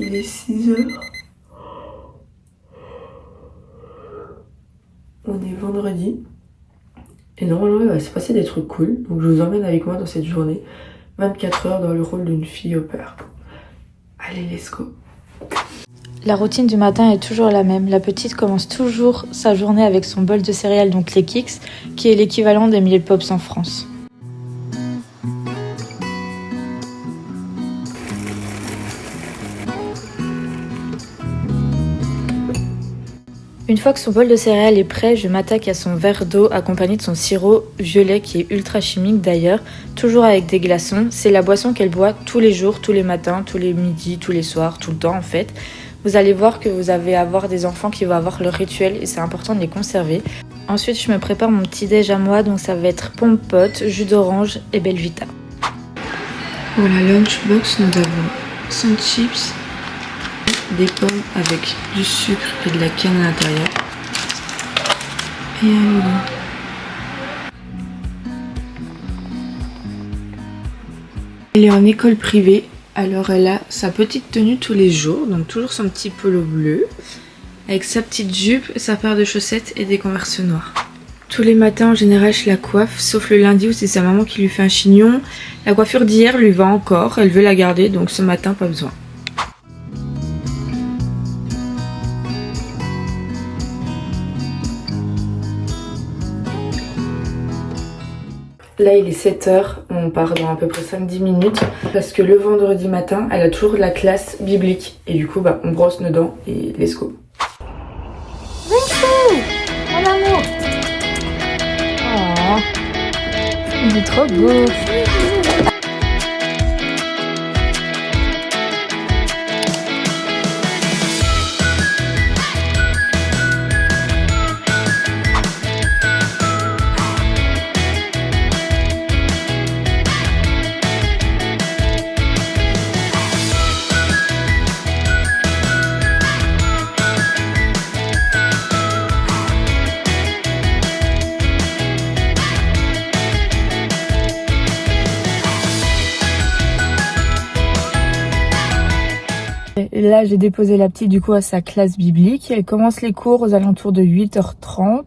Il est 6 heures. On est vendredi. Et normalement, il va se passer des trucs cool. Donc je vous emmène avec moi dans cette journée. 24 heures dans le rôle d'une fille au père. Allez, let's go. La routine du matin est toujours la même. La petite commence toujours sa journée avec son bol de céréales, donc les Kix, qui est l'équivalent des Miel Pops en France. Une fois que son bol de céréales est prêt, je m'attaque à son verre d'eau accompagné de son sirop violet qui est ultra chimique d'ailleurs, toujours avec des glaçons. C'est la boisson qu'elle boit tous les jours, tous les matins, tous les midis, tous les soirs, tout le temps en fait. Vous allez voir que vous allez avoir des enfants qui vont avoir leur rituel et c'est important de les conserver. Ensuite, je me prépare mon petit déj à moi, donc ça va être pomme pote, jus d'orange et Belvita. Pour la lunchbox, nous avons 100 chips, des pommes avec du sucre et de la canne à l'intérieur et un yogourt. Elle est en école privée, alors elle a sa petite tenue tous les jours, donc toujours son petit polo bleu, avec sa petite jupe, sa paire de chaussettes et des Converse noirs. Tous les matins en général je la coiffe, sauf le lundi où c'est sa maman qui lui fait un chignon. La coiffure d'hier lui va encore, elle veut la garder, donc ce matin pas besoin. Là il est 7h, on part dans à peu près 5-10 minutes parce que le vendredi matin elle a toujours la classe biblique et du coup on brosse nos dents et let's go. Vincent, mon amour. Oh, il est trop beau. Et là, j'ai déposé la petite du coup à sa classe biblique. Elle commence les cours aux alentours de 8h30.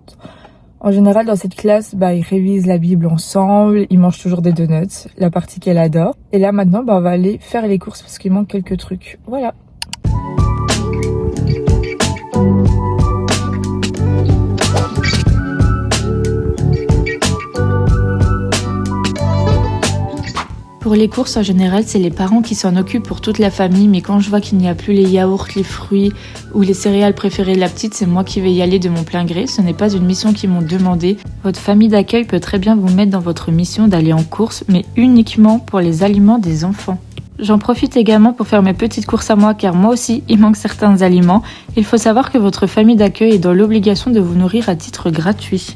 En général, dans cette classe, ils révisent la Bible ensemble. Ils mangent toujours des donuts, la partie qu'elle adore. Et là, maintenant, on va aller faire les courses parce qu'il manque quelques trucs. Voilà. Pour les courses, en général, c'est les parents qui s'en occupent pour toute la famille, mais quand je vois qu'il n'y a plus les yaourts, les fruits ou les céréales préférées de la petite, c'est moi qui vais y aller de mon plein gré. Ce n'est pas une mission qu'ils m'ont demandé. Votre famille d'accueil peut très bien vous mettre dans votre mission d'aller en course, mais uniquement pour les aliments des enfants. J'en profite également pour faire mes petites courses à moi, car moi aussi, il manque certains aliments. Il faut savoir que votre famille d'accueil est dans l'obligation de vous nourrir à titre gratuit.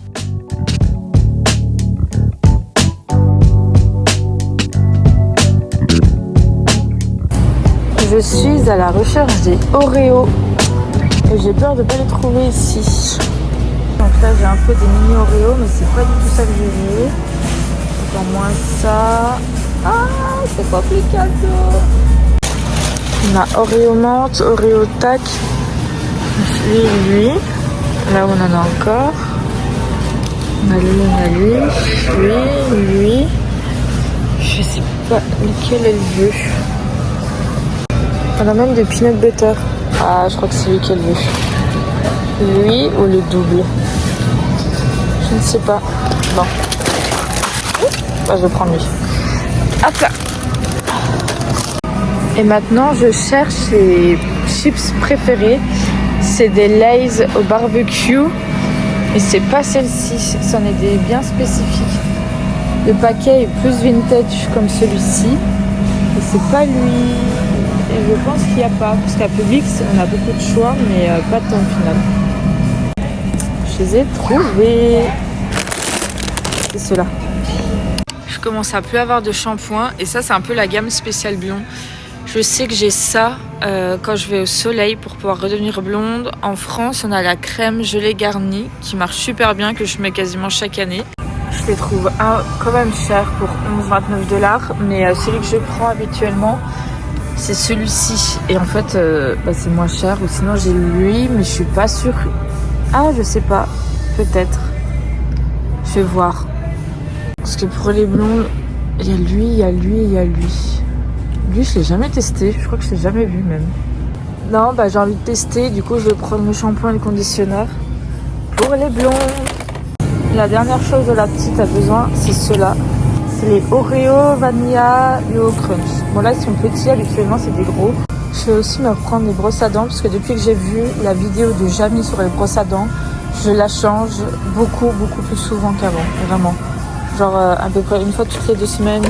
Je suis à la recherche des Oreos et j'ai peur de ne pas les trouver ici. Donc là j'ai un peu des mini Oreos mais c'est pas du tout ça que je veux. Dans moins ça. Ah, c'est pas plus cadeau. On a Oreo menthe, Oreo tac. Lui. Là on en a encore. On a lui. Je sais pas lequel elle veut. On a même des peanut butter. Ah, je crois que c'est lui qu'elle veut. Lui ou le double? Je ne sais pas. Bon. Je vais prendre lui. Hop là. Et maintenant, je cherche les chips préférées. C'est des Lay's au barbecue. Et c'est pas celle-ci. C'en est des bien spécifiques. Le paquet est plus vintage comme celui-ci. Et c'est pas lui. Et je pense qu'il n'y a pas, parce qu'à Publix, on a beaucoup de choix, mais pas tant au final. Je les ai trouvés. C'est ceux-là. Je commence à plus avoir de shampoing, et ça, c'est un peu la gamme spéciale blond. Je sais que j'ai ça quand je vais au soleil pour pouvoir redevenir blonde. En France, on a la crème gelée garnie qui marche super bien, que je mets quasiment chaque année. Je les trouve quand même chers pour 11-29 $, mais celui que je prends habituellement, c'est celui-ci. Et en fait, c'est moins cher. Ou sinon, j'ai lui, mais je suis pas sûre. Ah, je sais pas. Peut-être. Je vais voir. Parce que pour les blondes, il y a lui, il y a lui, il y a lui. Lui, je l'ai jamais testé. Je crois que je l'ai jamais vu même. Non, j'ai envie de tester. Du coup, je vais prendre le shampoing et le conditionneur pour les blondes. La dernière chose dont la petite a besoin, c'est ceux-là. C'est les Oreo Vanilla Yo Crunch. Bon, là, ils sont petits. Habituellement, c'est des gros. Je vais aussi me reprendre les brosses à dents parce que depuis que j'ai vu la vidéo de Jamie sur les brosses à dents, je la change beaucoup plus souvent qu'avant. Vraiment. Genre à peu près une fois toutes les 2 semaines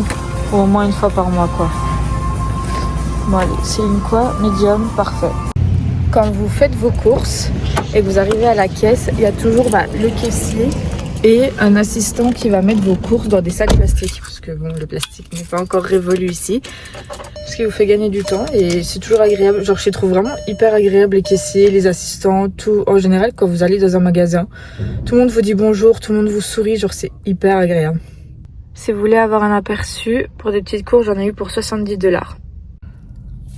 ou au moins une fois par mois, quoi. Bon, allez, c'est une quoi? Médium, parfait. Quand vous faites vos courses et que vous arrivez à la caisse, il y a toujours le caissier et un assistant qui va mettre vos courses dans des sacs plastiques. Parce que bon, le plastique n'est pas encore révolu ici. Ce qui vous fait gagner du temps et c'est toujours agréable. Genre, je les trouve vraiment hyper agréables, les caissiers, les assistants, tout. En général, quand vous allez dans un magasin, tout le monde vous dit bonjour, tout le monde vous sourit. Genre, c'est hyper agréable. Si vous voulez avoir un aperçu, pour des petites courses, j'en ai eu pour 70$.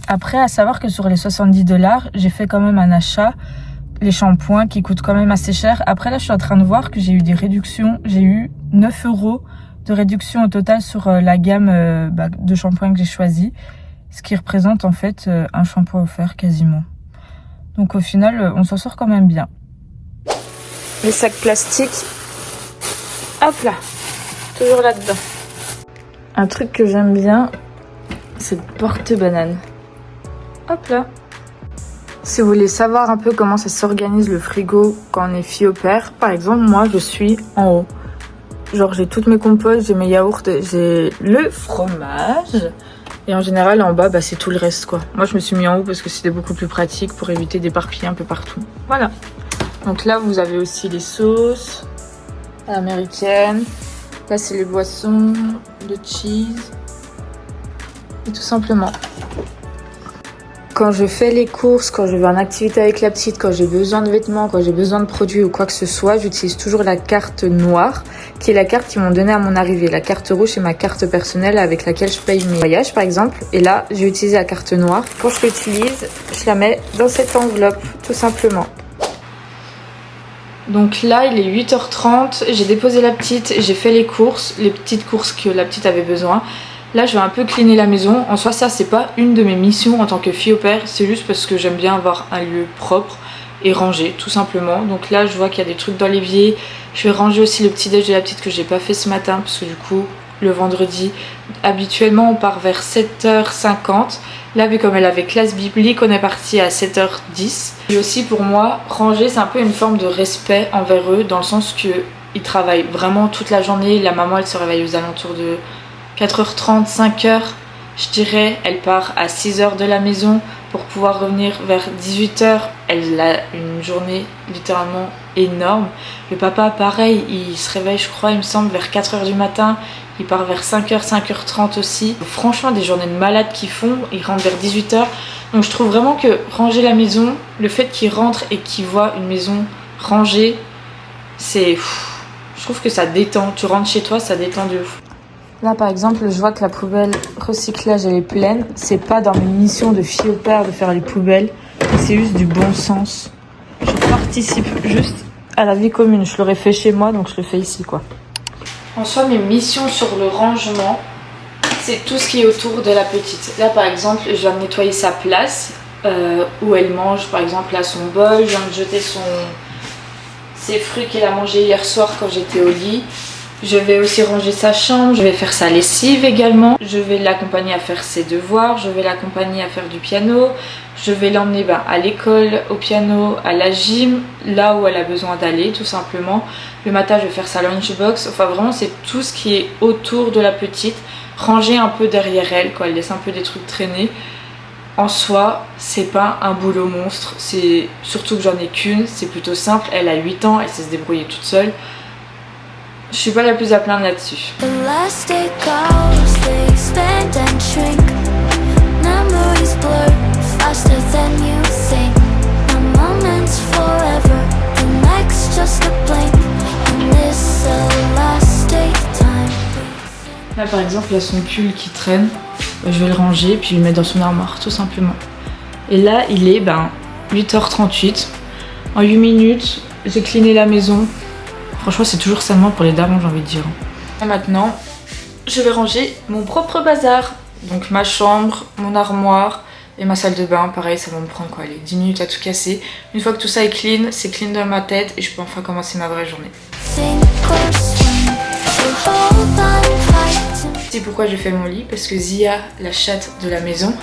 Après, à savoir que sur les 70$, j'ai fait quand même un achat. Les shampoings qui coûtent quand même assez cher. Après, là, je suis en train de voir que j'ai eu des réductions. J'ai eu 9€ de réduction au total sur la gamme de shampoings que j'ai choisi. Ce qui représente en fait un shampoing offert quasiment. Donc au final, on s'en sort quand même bien. Les sacs plastiques. Hop là. Toujours là-dedans. Un truc que j'aime bien, c'est le porte-banane. Hop là. Si vous voulez savoir un peu comment ça s'organise le frigo quand on est fille au père, par exemple, moi je suis en haut. Genre j'ai toutes mes compotes, j'ai mes yaourts, j'ai le fromage. Et en général en bas c'est tout le reste quoi. Moi je me suis mis en haut parce que c'était beaucoup plus pratique pour éviter d'éparpiller un peu partout. Voilà. Donc là vous avez aussi les sauces américaines. Là c'est les boissons, le cheese. Et tout simplement. Quand je fais les courses, quand je vais en activité avec la petite, quand j'ai besoin de vêtements, quand j'ai besoin de produits ou quoi que ce soit, j'utilise toujours la carte noire, qui est la carte qu'ils m'ont donnée à mon arrivée. La carte rouge, c'est ma carte personnelle avec laquelle je paye mes voyages, par exemple. Et là, j'ai utilisé la carte noire. Quand je l'utilise, je la mets dans cette enveloppe, tout simplement. Donc là, il est 8h30, j'ai déposé la petite, j'ai fait les courses, les petites courses que la petite avait besoin. Là, je vais un peu cleaner la maison. En soi, ça, c'est pas une de mes missions en tant que fille au père. C'est juste parce que j'aime bien avoir un lieu propre et rangé, tout simplement. Donc là, je vois qu'il y a des trucs dans l'évier. Je vais ranger aussi le petit déj de la petite que j'ai pas fait ce matin. Parce que du coup, le vendredi, habituellement, on part vers 7h50. Là, vu comme elle avait classe biblique, on est parti à 7h10. Et aussi, pour moi, ranger, c'est un peu une forme de respect envers eux. Dans le sens qu'ils travaillent vraiment toute la journée. La maman, elle se réveille aux alentours de 4h30, 5h, je dirais. Elle part à 6h de la maison pour pouvoir revenir vers 18h. Elle a une journée littéralement énorme. Le papa, pareil, il se réveille, je crois, il me semble, vers 4h du matin. Il part vers 5h, 5h30 aussi. Franchement, des journées de malades qu'ils font. Ils rentrent vers 18h. Donc je trouve vraiment que ranger la maison, le fait qu'ils rentrent et qu'ils voient une maison rangée, c'est... Je trouve que ça détend. Tu rentres chez toi, ça détend de ouf. Là, par exemple, je vois que la poubelle recyclage, elle est pleine. C'est pas dans mes missions de fille au père de faire les poubelles. C'est juste du bon sens. Je participe juste à la vie commune. Je l'aurais fait chez moi, donc je le fais ici, quoi. En soi, mes missions sur le rangement, c'est tout ce qui est autour de la petite. Là, par exemple, je viens de nettoyer sa place où elle mange, par exemple, là, son bol. Je viens de jeter ses fruits qu'elle a mangés hier soir quand j'étais au lit. Je vais aussi ranger sa chambre, je vais faire sa lessive également. Je vais l'accompagner à faire ses devoirs, je vais l'accompagner à faire du piano. Je vais l'emmener à l'école, au piano, à la gym, là où elle a besoin d'aller tout simplement. Le matin, je vais faire sa lunchbox. Enfin vraiment, c'est tout ce qui est autour de la petite. Ranger un peu derrière elle, quand elle laisse un peu des trucs traîner. En soi, c'est pas un boulot monstre. C'est surtout que j'en ai qu'une, c'est plutôt simple. Elle a 8 ans, elle sait se débrouiller toute seule. Je suis pas la plus à plaindre là-dessus. Là par exemple, il y a son pull qui traîne. je vais le ranger puis le mettre dans son armoire tout simplement. Et là il est 8h38. En 8 minutes j'ai cleané la maison. Franchement c'est toujours seulement pour les darons j'ai envie de dire. Et maintenant je vais ranger mon propre bazar. Donc ma chambre, mon armoire et ma salle de bain. Pareil ça va me prendre quoi, allez, 10 minutes à tout casser. Une fois que tout ça est clean, c'est clean dans ma tête et je peux enfin commencer ma vraie journée. C'est pourquoi je fais mon lit, parce que Zia, la chatte de la maison,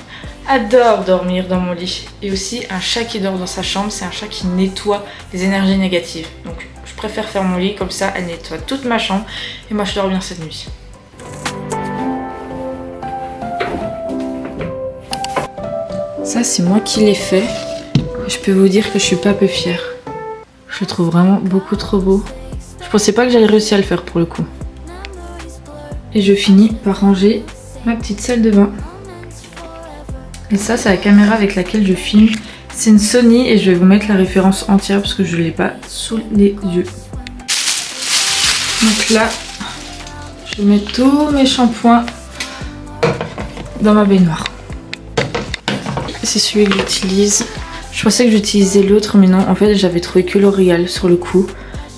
adore dormir dans mon lit. Et aussi un chat qui dort dans sa chambre, c'est un chat qui nettoie les énergies négatives. Donc je préfère faire mon lit, comme ça elle nettoie toute ma chambre et moi je dors bien cette nuit. Ça c'est moi qui l'ai fait. Je peux vous dire que je suis pas peu fière. Je le trouve vraiment beaucoup trop beau. Je pensais pas que j'allais réussir à le faire pour le coup. Et je finis par ranger ma petite salle de bain. Et ça c'est la caméra avec laquelle je filme. C'est une Sony et je vais vous mettre la référence entière parce que je ne l'ai pas sous les yeux. Donc là, je mets tous mes shampoings dans ma baignoire. C'est celui que j'utilise. Je pensais que j'utilisais l'autre mais non, en fait j'avais trouvé que L'Oréal sur le coup.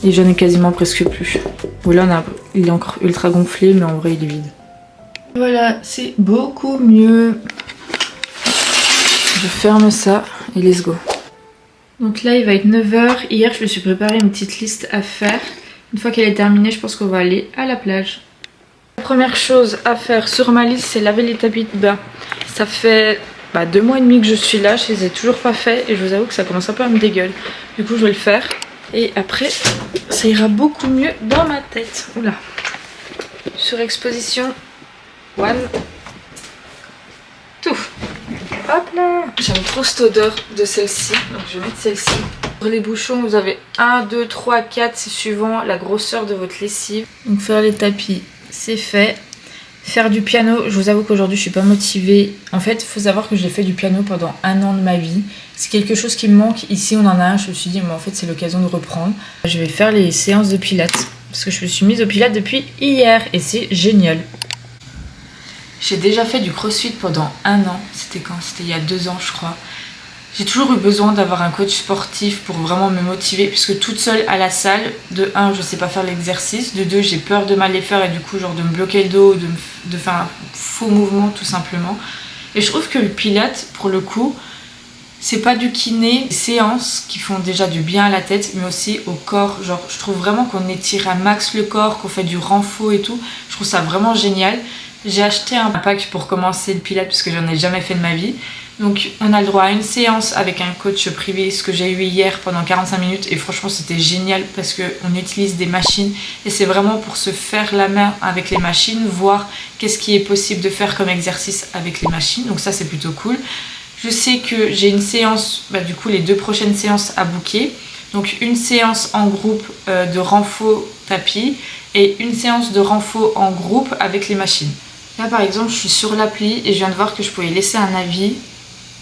Et j'en ai quasiment presque plus. Bon là il est encore ultra gonflé mais en vrai il est vide. Voilà, c'est beaucoup mieux. Je ferme ça et let's go. Donc là il va être 9h. Hier je me suis préparé une petite liste à faire. Une fois qu'elle est terminée je pense qu'on va aller à la plage. La première chose à faire sur ma liste c'est laver les tapis de bain. Ça fait 2 mois et demi que je suis là, je les ai toujours pas fait et je vous avoue que ça commence un peu à me dégueuler. Du coup je vais le faire. Et après, ça ira beaucoup mieux dans ma tête. Oula. Sur exposition. One. Tout. Hop là. J'aime trop cette odeur de celle-ci. Donc je vais mettre celle-ci. Pour les bouchons, vous avez 1, 2, 3, 4. C'est suivant la grosseur de votre lessive. Donc faire les tapis, c'est fait. Faire du piano, je vous avoue qu'aujourd'hui je suis pas motivée. En fait, il faut savoir que j'ai fait du piano pendant 1 an de ma vie. C'est quelque chose qui me manque. Ici, on en a un. Je me suis dit, mais en fait, c'est l'occasion de reprendre. Je vais faire les séances de pilates parce que je me suis mise au pilates depuis hier et c'est génial. J'ai déjà fait du crossfit pendant 1 an. C'était quand? C'était il y a 2 ans, je crois. J'ai toujours eu besoin d'avoir un coach sportif pour vraiment me motiver puisque toute seule à la salle, de 1, je sais pas faire l'exercice, de 2, j'ai peur de mal les faire et du coup genre de me bloquer le dos, de faire un faux mouvement tout simplement. Et je trouve que le pilate, pour le coup, c'est pas du kiné, des séances qui font déjà du bien à la tête mais aussi au corps. Genre je trouve vraiment qu'on étire un max le corps, qu'on fait du renfort et tout. Je trouve ça vraiment génial. J'ai acheté un pack pour commencer le pilate parce que j'en ai jamais fait de ma vie. Donc on a le droit à une séance avec un coach privé, ce que j'ai eu hier pendant 45 minutes et franchement c'était génial parce qu'on utilise des machines et c'est vraiment pour se faire la main avec les machines, voir qu'est-ce qui est possible de faire comme exercice avec les machines, donc ça c'est plutôt cool. Je sais que j'ai une séance, du coup les 2 prochaines séances à booker, donc une séance en groupe de renfort tapis et une séance de renfort en groupe avec les machines. Là par exemple je suis sur l'appli et je viens de voir que je pouvais laisser un avis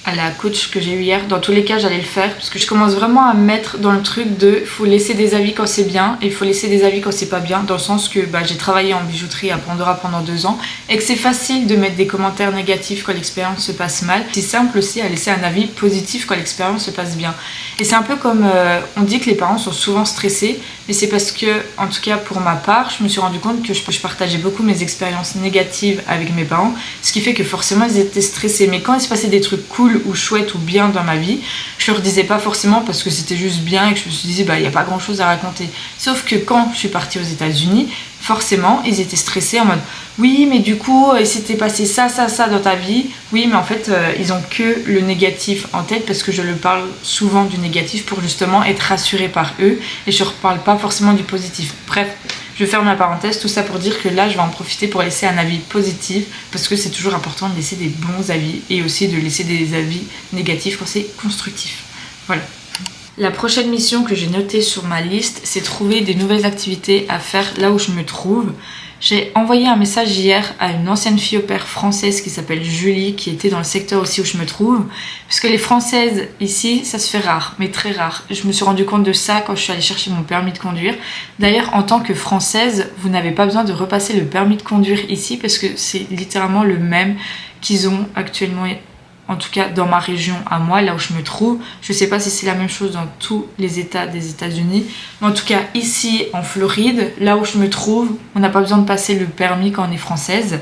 à la coach que j'ai eu hier. Dans tous les cas j'allais le faire parce que je commence vraiment à me mettre dans le truc de faut laisser des avis quand c'est bien et il faut laisser des avis quand c'est pas bien, dans le sens que j'ai travaillé en bijouterie à Pandora pendant 2 ans et que c'est facile de mettre des commentaires négatifs quand l'expérience se passe mal. C'est simple aussi à laisser un avis positif quand l'expérience se passe bien. Et c'est un peu comme on dit que les parents sont souvent stressés, mais c'est parce que, en tout cas pour ma part, je me suis rendu compte que je partageais beaucoup mes expériences négatives avec mes parents, ce qui fait que forcément ils étaient stressés. Mais quand il se passait des trucs cool ou chouettes ou bien dans ma vie, je leur disais pas forcément parce que c'était juste bien et que je me suis dit il n'y a pas grand chose à raconter. Sauf que quand je suis partie aux États-Unis, forcément ils étaient stressés en mode oui mais du coup il s'était passé ça dans ta vie. Oui mais en fait ils ont que le négatif en tête parce que je leur parle souvent du négatif pour justement être rassurée par eux et je ne reparle pas forcément du positif. Bref, je ferme la parenthèse, tout ça pour dire que là je vais en profiter pour laisser un avis positif parce que c'est toujours important de laisser des bons avis et aussi de laisser des avis négatifs quand c'est constructif. Voilà. La prochaine mission que j'ai notée sur ma liste, c'est trouver des nouvelles activités à faire là où je me trouve. J'ai envoyé un message hier à une ancienne fille au pair française qui s'appelle Julie, qui était dans le secteur aussi où je me trouve. Parce que les françaises ici, ça se fait rare, mais très rare. Je me suis rendu compte de ça quand je suis allée chercher mon permis de conduire. D'ailleurs, en tant que française, vous n'avez pas besoin de repasser le permis de conduire ici parce que c'est littéralement le même qu'ils ont actuellement, en tout cas dans ma région à moi, là où je me trouve. Je sais pas si c'est la même chose dans tous les états des États-Unis, mais en tout cas ici en Floride, là où je me trouve, on n'a pas besoin de passer le permis quand on est française.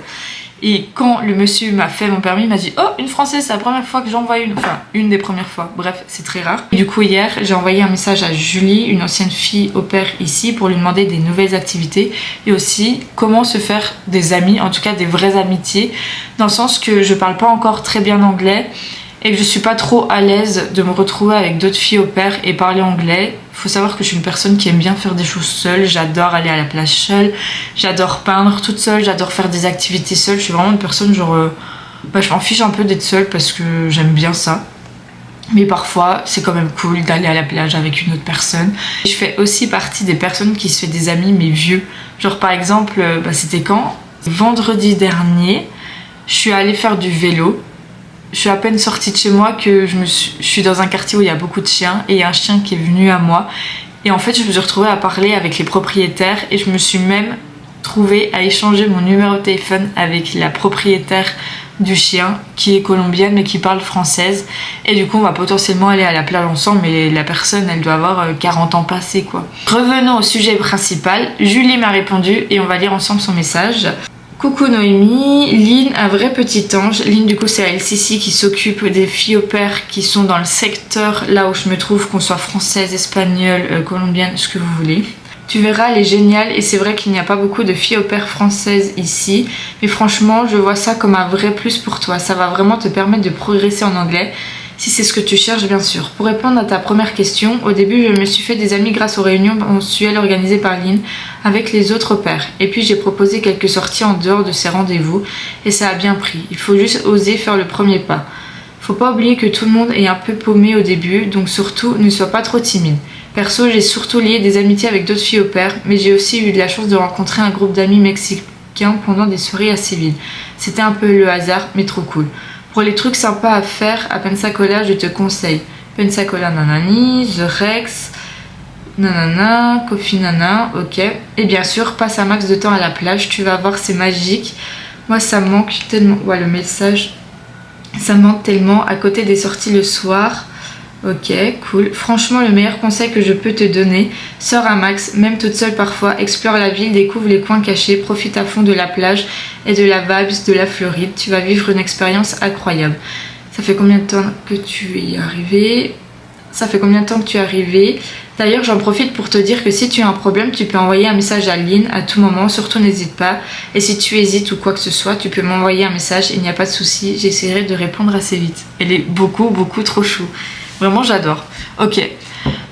Et quand le monsieur m'a fait mon permis, il m'a dit oh, une française, c'est la première fois que j'envoie une. Enfin, une des premières fois. Bref, c'est très rare. Et du coup, hier, j'ai envoyé un message à Julie, une ancienne fille au pair ici, pour lui demander des nouvelles activités et aussi comment se faire des amis, en tout cas des vraies amitiés, dans le sens que je parle pas encore très bien anglais et que je suis pas trop à l'aise de me retrouver avec d'autres filles au pair et parler anglais. Faut savoir que je suis une personne qui aime bien faire des choses seule, j'adore aller à la plage seule, j'adore peindre toute seule, j'adore faire des activités seule. Je suis vraiment une personne genre je m'en fiche un peu d'être seule parce que j'aime bien ça. Mais parfois, c'est quand même cool d'aller à la plage avec une autre personne. Je fais aussi partie des personnes qui se fait des amis mais vieux. Genre par exemple, c'était quand? Vendredi dernier, je suis allée faire du vélo. Je suis à peine sortie de chez moi que je suis dans un quartier où il y a beaucoup de chiens et il y a un chien qui est venu à moi. Et en fait, je me suis retrouvée à parler avec les propriétaires et je me suis même trouvée à échanger mon numéro de téléphone avec la propriétaire du chien qui est colombienne mais qui parle française. Et du coup, on va potentiellement aller à la plage ensemble, mais la personne, elle doit avoir 40 ans passés quoi. Revenons au sujet principal. Julie m'a répondu et on va lire ensemble son message. Coucou Noémie, Lynn, un vrai petit ange. Lynn du coup c'est à LCC qui s'occupe des filles au pair qui sont dans le secteur là où je me trouve, qu'on soit française, espagnole, colombienne, ce que vous voulez. Tu verras, elle est géniale et c'est vrai qu'il n'y a pas beaucoup de filles au pair françaises ici. Mais franchement, je vois ça comme un vrai plus pour toi. Ça va vraiment te permettre de progresser en anglais. Si c'est ce que tu cherches, bien sûr. Pour répondre à ta première question, au début, je me suis fait des amis grâce aux réunions mensuelles organisées par Lynn avec les autres pairs. Et puis, j'ai proposé quelques sorties en dehors de ces rendez-vous et ça a bien pris. Il faut juste oser faire le premier pas. Faut pas oublier que tout le monde est un peu paumé au début, donc surtout, ne sois pas trop timide. Perso, j'ai surtout lié des amitiés avec d'autres filles au pair, mais j'ai aussi eu de la chance de rencontrer un groupe d'amis mexicains pendant des soirées à Séville. C'était un peu le hasard, mais trop cool. Pour les trucs sympas à faire à Pensacola, je te conseille Pensacola Nanani, The Rex, nanana, Coffee Nana, ok. Et bien sûr, passe un max de temps à la plage, tu vas voir, c'est magique. Moi, ça me manque tellement. Ouais, le message, ça me manque tellement. À côté des sorties le soir. Ok, cool. Franchement, le meilleur conseil que je peux te donner, sors un max, même toute seule parfois, explore la ville, découvre les coins cachés, profite à fond de la plage et de la vibes de la Floride. Tu vas vivre une expérience incroyable. Ça fait combien de temps que tu es arrivé? D'ailleurs, j'en profite pour te dire que si tu as un problème, tu peux envoyer un message à Lynn à tout moment, surtout n'hésite pas. Et si tu hésites ou quoi que ce soit, tu peux m'envoyer un message, il n'y a pas de souci, j'essaierai de répondre assez vite. Elle est beaucoup trop chou. Vraiment, j'adore. Ok,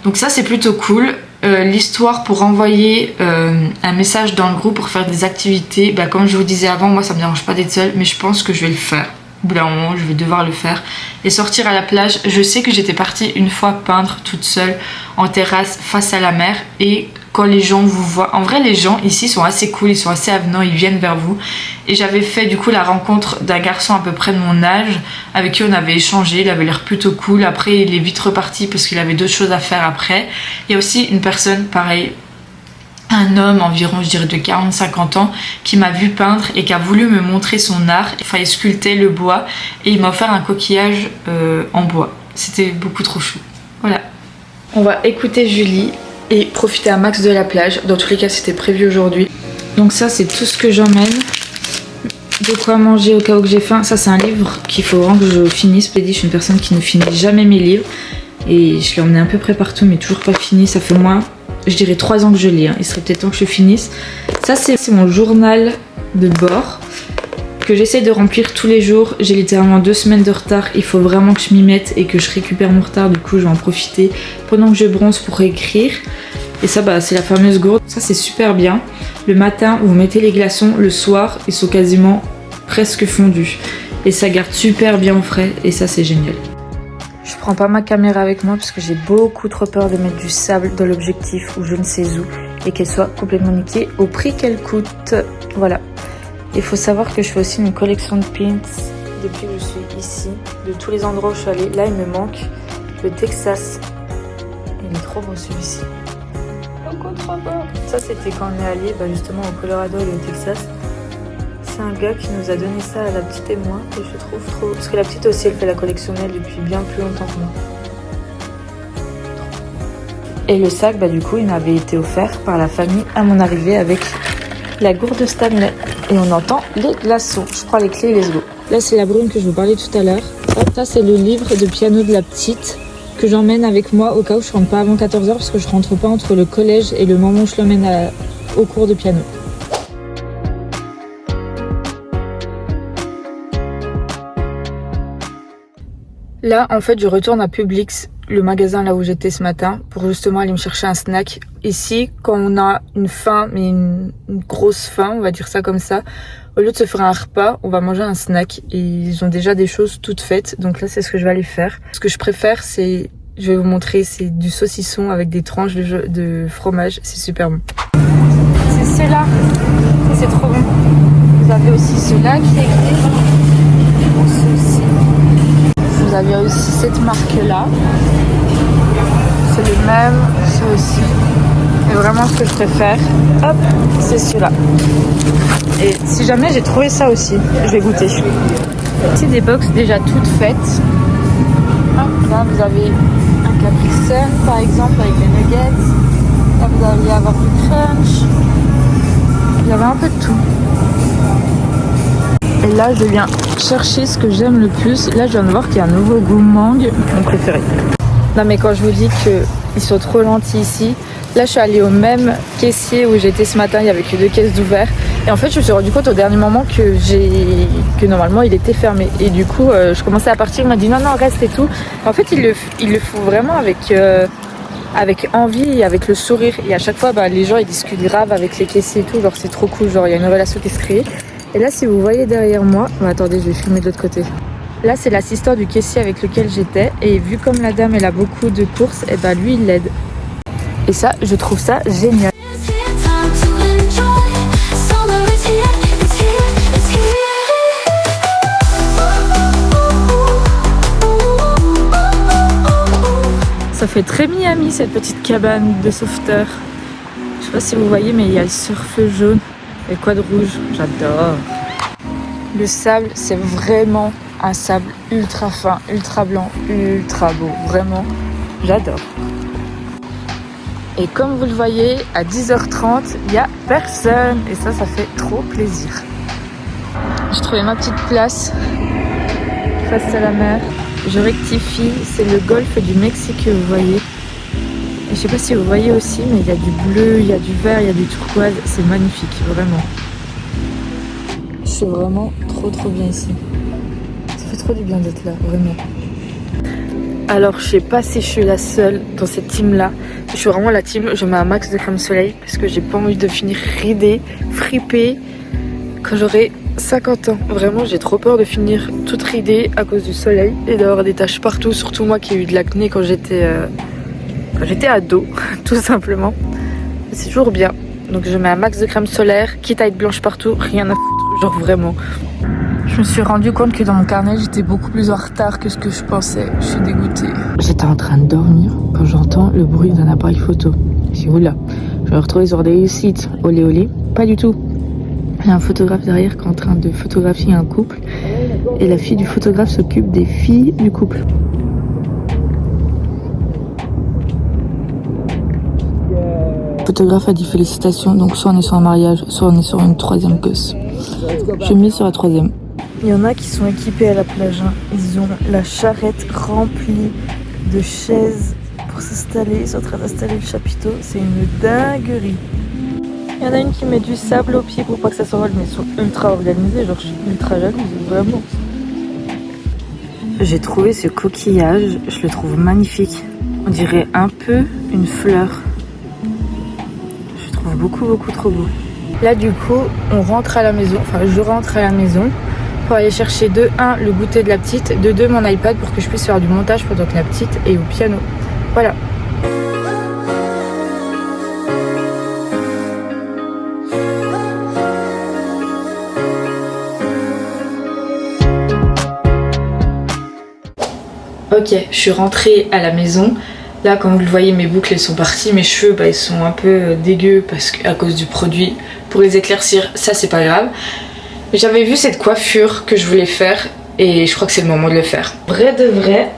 donc ça c'est plutôt cool. L'histoire pour envoyer un message dans le groupe pour faire des activités, comme je vous disais avant, moi ça me dérange pas d'être seule, mais je pense que je vais le faire. Au bout d'un moment, je vais devoir le faire. Et sortir à la plage, je sais que j'étais partie une fois peindre toute seule en terrasse face à la mer. Et quand les gens vous voient, en vrai les gens ici sont assez cool, ils sont assez avenants, ils viennent vers vous. Et j'avais fait du coup la rencontre d'un garçon à peu près de mon âge avec qui on avait échangé, il avait l'air plutôt cool. Après il est vite reparti parce qu'il avait d'autres choses à faire après. Il y a aussi une personne pareil, un homme environ je dirais de 40-50 ans qui m'a vu peindre et qui a voulu me montrer son art. Enfin il sculptait le bois et il m'a offert un coquillage en bois. C'était beaucoup trop chou. Voilà. On va écouter Julie et profiter un max de la plage. Dans tous les cas c'était prévu aujourd'hui. Donc ça c'est tout ce que j'emmène. De quoi manger au cas où que j'ai faim. Ça c'est un livre qu'il faut vraiment que je finisse. Je suis une personne qui ne finit jamais mes livres. Et je l'ai emmené à peu près partout mais toujours pas fini. Ça fait moins, je dirais 3 ans que je lis. Il serait peut-être temps que je finisse. Ça c'est mon journal de bord que j'essaie de remplir tous les jours. J'ai littéralement 2 semaines de retard. Il faut vraiment que je m'y mette et que je récupère mon retard. Du coup je vais en profiter pendant que je bronze pour écrire. Et ça c'est la fameuse gourde. Ça c'est super bien. Le matin vous mettez les glaçons, le soir ils sont quasiment presque fondus. Et ça garde super bien au frais et ça c'est génial. Je prends pas ma caméra avec moi parce que j'ai beaucoup trop peur de mettre du sable dans l'objectif ou je ne sais où et qu'elle soit complètement niquée au prix qu'elle coûte. Voilà. Il faut savoir que je fais aussi une collection de pins depuis que je suis ici. De tous les endroits où je suis allée. Là il me manque le Texas. Il est trop beau celui-ci. Beaucoup trop beau. Ça c'était quand on est allé justement au Colorado et au Texas. c'est un gars qui nous a donné ça à la petite et moi, et je trouve trop... Parce que la petite aussi, elle fait la collectionnelle depuis bien plus longtemps que moi. Et le sac, bah du coup, il m'avait été offert par la famille à mon arrivée avec la gourde Stanley. Et on entend les glaçons. Je prends les clés et let's go. Là, c'est la brume que je vous parlais tout à l'heure. Ça, c'est le livre de piano de la petite que j'emmène avec moi au cas où je rentre pas avant 14h parce que je rentre pas entre le collège et le moment où je l'emmène au cours de piano. Là, en fait, je retourne à Publix, le magasin là où j'étais ce matin, pour justement aller me chercher un snack. Ici, quand on a une faim, mais une grosse faim, on va dire ça comme ça, au lieu de se faire un repas, on va manger un snack. Et ils ont déjà des choses toutes faites, donc là, c'est ce que je vais aller faire. Ce que je préfère, c'est, je vais vous montrer, c'est du saucisson avec des tranches de fromage. C'est super bon. C'est ceux-là, c'est trop bon. Vous avez aussi ceux-là qui est écrit. Ceux-ci. Vous avez aussi cette marque-là. C'est le même, ceux aussi. Et vraiment, ce que je préfère, hop, c'est ceux-là. Et si jamais j'ai trouvé ça aussi, je vais goûter. C'est des box déjà toutes faites. Hop, là, vous avez un Capri Sun, par exemple, avec les nuggets. Là, vous allez avoir du crunch. Il y avait un peu de tout. Et là, je viens chercher ce que j'aime le plus. Là, je viens de voir qu'il y a un nouveau goût mangue, mon préféré. Non, mais quand je vous dis qu'ils sont trop gentils ici, là, je suis allée au même caissier où j'étais ce matin. Il n'y avait que 2 caisses d'ouvert. Et en fait, je me suis rendu compte au dernier moment que normalement, il était fermé. Et du coup, je commençais à partir. Il m'a dit non, reste et tout. En fait, il le faut vraiment avec envie et avec le sourire. Et à chaque fois, les gens, ils discutent grave avec les caissiers et tout. Genre, c'est trop cool. Genre, il y a une relation qui se crée. Et là, si vous voyez derrière moi... attendez, je vais filmer de l'autre côté. Là, c'est l'assistant du caissier avec lequel j'étais. Et vu comme la dame, elle a beaucoup de courses, et lui, il l'aide. Et ça, je trouve ça génial. Ça fait très Miami, cette petite cabane de sauveteurs. Je sais pas si vous voyez, mais il y a le surf jaune. Et quoi de rouge, j'adore. Le sable, c'est vraiment un sable ultra fin, ultra blanc, ultra beau. Vraiment, j'adore. Et comme vous le voyez, à 10h30, il n'y a personne. Et ça fait trop plaisir. J'ai trouvé ma petite place face à la mer. Je rectifie, c'est le golfe du Mexique que vous voyez. Et je sais pas si vous voyez aussi, mais il y a du bleu, il y a du vert, il y a du turquoise. C'est magnifique, vraiment. Je suis vraiment trop bien ici. Ça fait trop du bien d'être là, vraiment. Alors, je sais pas si je suis la seule dans cette team-là. Je suis vraiment la team, je mets un max de crème soleil parce que j'ai pas envie de finir ridée, fripée quand j'aurai 50 ans. Vraiment, j'ai trop peur de finir toute ridée à cause du soleil et d'avoir des taches partout. Surtout moi qui ai eu de l'acné quand j'étais ado, tout simplement. C'est toujours bien. Donc je mets un max de crème solaire, quitte à être blanche partout, rien à foutre, genre vraiment. Je me suis rendu compte que dans mon carnet, j'étais beaucoup plus en retard que ce que je pensais. Je suis dégoûtée. J'étais en train de dormir quand j'entends le bruit d'un appareil photo. Je dis oula, je vais retrouver sur des réussites. Olé olé, pas du tout. Il y a un photographe derrière qui est en train de photographier un couple. Et la fille du photographe s'occupe des filles du couple. Le photographe a dit félicitations, donc soit on est sur un mariage, soit on est sur une 3e gosse. Je mise sur la 3e. Il y en a qui sont équipés à la plage. Ils ont la charrette remplie de chaises pour s'installer. Ils sont en train d'installer le chapiteau. C'est une dinguerie. Il y en a une qui met du sable aux pieds pour pas que ça s'envole, mais ils sont ultra organisés. Genre, je suis ultra jalouse, vraiment. J'ai trouvé ce coquillage. Je le trouve magnifique. On dirait un peu une fleur. Beaucoup trop beau. Là du coup on rentre à la maison, enfin je rentre à la maison pour aller chercher de 1 le goûter de la petite, de 2 mon iPad pour que je puisse faire du montage pendant que la petite est au piano. Voilà. Ok, je suis rentrée à la maison. Là, comme vous le voyez, mes boucles elles sont parties, mes cheveux ils sont un peu dégueux parce qu'à cause du produit pour les éclaircir, ça c'est pas grave. J'avais vu cette coiffure que je voulais faire et je crois que c'est le moment de le faire. Vrai de vrai,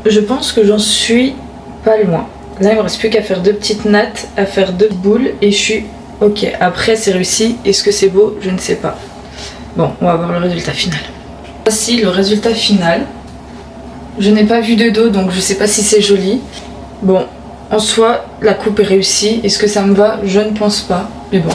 je pense que j'en suis pas loin. Là il me reste plus qu'à faire 2 petites nattes, à faire 2 boules et je suis ok. Après c'est réussi, est-ce que c'est beau? Je ne sais pas. Bon, on va voir le résultat final. Voici le résultat final. Je n'ai pas vu de dos donc je sais pas si c'est joli. Bon, en soi la coupe est réussie. Est-ce que ça me va? Je ne pense pas, mais bon.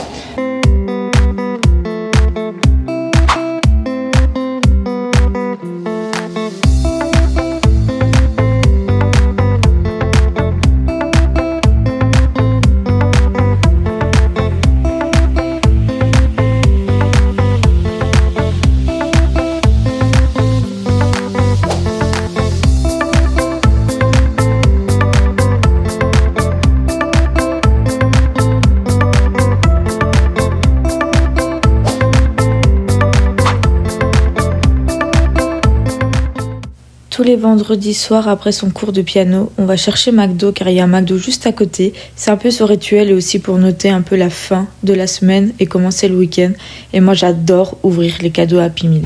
Tous les vendredis soirs après son cours de piano, on va chercher McDo car il y a un McDo juste à côté. C'est un peu son rituel et aussi pour noter un peu la fin de la semaine et commencer le week-end. Et moi j'adore ouvrir les cadeaux à Happy Meal.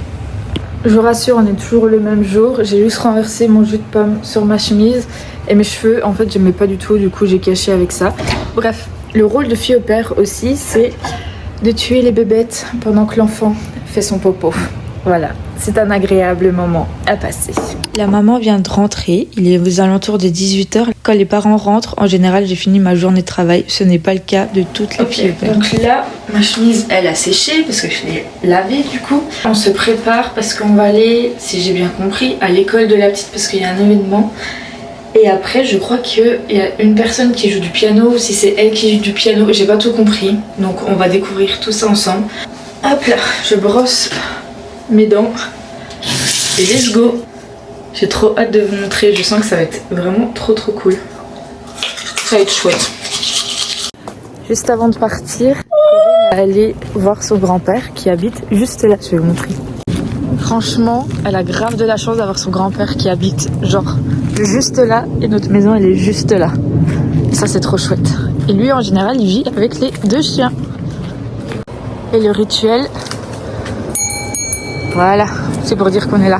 Je vous rassure, on est toujours le même jour. J'ai juste renversé mon jus de pomme sur ma chemise et mes cheveux, en fait j'aimais pas du tout, du coup j'ai caché avec ça. Bref, le rôle de fille au père aussi, c'est de tuer les bébêtes pendant que l'enfant fait son popo. Voilà, c'est un agréable moment à passer. La maman vient de rentrer, il est aux alentours de 18h. Quand les parents rentrent, en général, j'ai fini ma journée de travail. Ce n'est pas le cas de toutes les filles. Donc là, ma chemise, elle a séché parce que je l'ai lavée du coup. On se prépare parce qu'on va aller, si j'ai bien compris, à l'école de la petite parce qu'il y a un événement. Et après, je crois qu'il y a une personne qui joue du piano, si c'est elle qui joue du piano, j'ai pas tout compris. Donc on va découvrir tout ça ensemble. Hop là, je brosse mes dents et let's go. J'ai trop hâte de vous montrer, je sens que ça va être vraiment trop cool. Ça va être chouette. Juste avant de partir, Corinne est allée voir son grand-père qui habite juste là. Je vais vous montrer. Franchement, elle a grave de la chance d'avoir son grand-père qui habite genre juste là et notre maison elle est juste là. Et ça c'est trop chouette. Et lui en général il vit avec les 2 chiens. Et le rituel, voilà, c'est pour dire qu'on est là.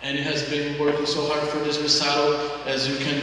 And it has been working so hard for this recital, as you can.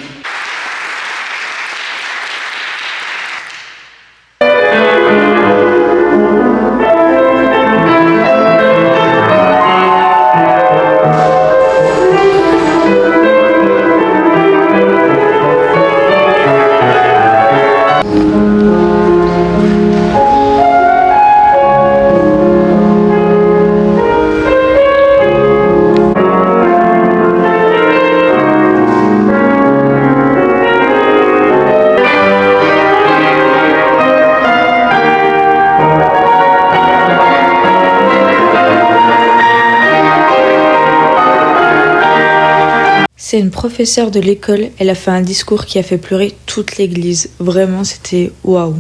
C'est une professeure de l'école, elle a fait un discours qui a fait pleurer toute l'église. Vraiment, c'était waouh.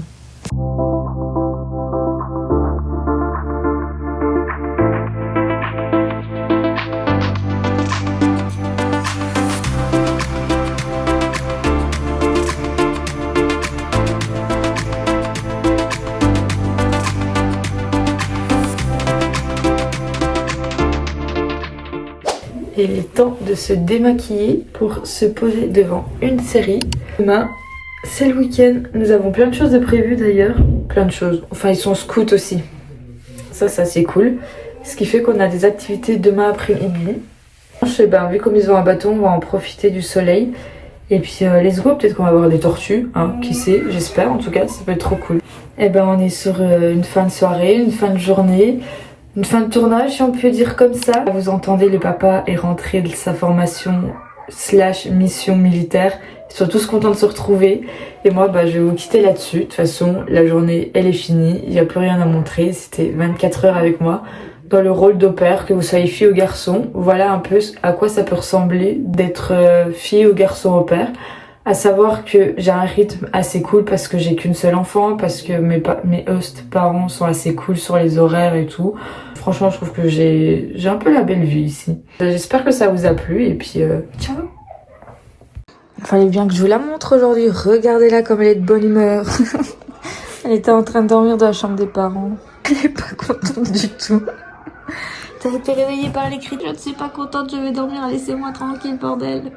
Il est temps de se démaquiller pour se poser devant une série. Demain, c'est le week-end. Nous avons plein de choses de prévues d'ailleurs. Plein de choses. Enfin, ils sont scouts aussi. Ça c'est cool. Ce qui fait qu'on a des activités demain après-midi. Vu comme ils ont un bâton, on va en profiter du soleil. Et puis, let's go. Peut-être qu'on va voir des tortues. Hein, qui sait, j'espère. En tout cas, ça peut être trop cool. Et on est sur une fin de soirée, une fin de journée. Une fin de tournage, si on peut dire comme ça. Vous entendez, le papa est rentré de sa formation / mission militaire. Ils sont tous contents de se retrouver. Et moi, je vais vous quitter là-dessus. De toute façon, la journée, elle est finie. Il n'y a plus rien à montrer. C'était 24 heures avec moi dans le rôle d'au pair, que vous soyez fille ou garçon. Voilà un peu à quoi ça peut ressembler d'être fille ou garçon au pair. À savoir que j'ai un rythme assez cool parce que j'ai qu'une seule enfant, parce que mes hosts parents sont assez cool sur les horaires et tout. Franchement, je trouve que j'ai un peu la belle vie ici. J'espère que ça vous a plu et puis ciao. Il fallait bien que je vous la montre aujourd'hui. Regardez-la comme elle est de bonne humeur. Elle était en train de dormir dans la chambre des parents. Elle est pas contente du tout. T'as été réveillée par les cris. Je ne suis pas contente, je vais dormir. Laissez-moi tranquille, bordel.